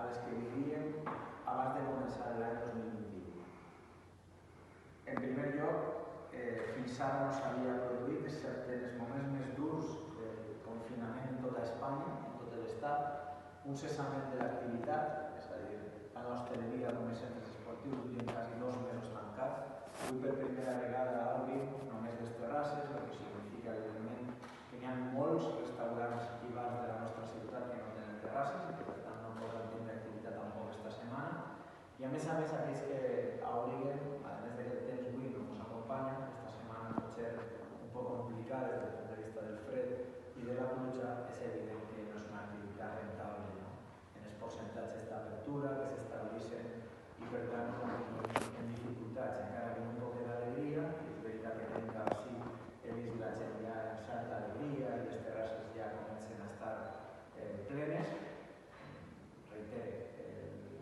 a les que vivíem abans de començar l'any 2021. En primer lloc, fins ara no s'havia produït, excepte en els moments més durs del confinament en tota Espanya, en tot l'Estat, un cessament de l'activitat, és a dir, tant l'hostaleria com els centres esportius durien quasi 2 mesos tancats. Avui per primera vegada obrim només les terrasses, el que significa evidentment que hi ha molts restaurants i bars de la nostra ciutat que no tenen terrasses i que per tant no poden tenir activitat tampoc esta setmana. I a més, aquells que obliguen, a més de que el temps avui no ens acompanya, esta setmana pot ser un poc complicada des del punt de vista del fred i de la pluja, és evident que no és una activitat rentable, no? En els percentatges d'apertura que s'estableixen i per tant en dificultats, encara que un poc d'alegria, i és veritat que tenim cada sí, he vist la gent ja en certa alegria i les terrasses ja comencen a estar plenes. Reitere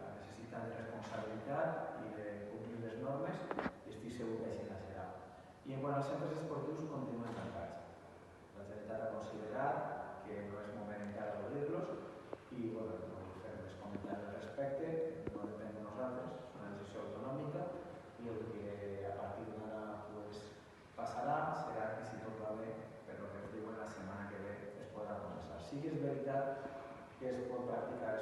la necessitat de responsabilitat i de complir les normes i estic segur que així serà. I en quant als centres esportius continuen tancats. La Generalitat ha considerat que no és moment encara d'obrir-los i no vull fer més comentaris al respecte, no depèn de nosaltres, és una decisió autonòmica i el que a partir d'ara passarà serà que si tot va bé, però que ens diuen la setmana que ve es podrà començar. Sí que és veritat que es pot practicar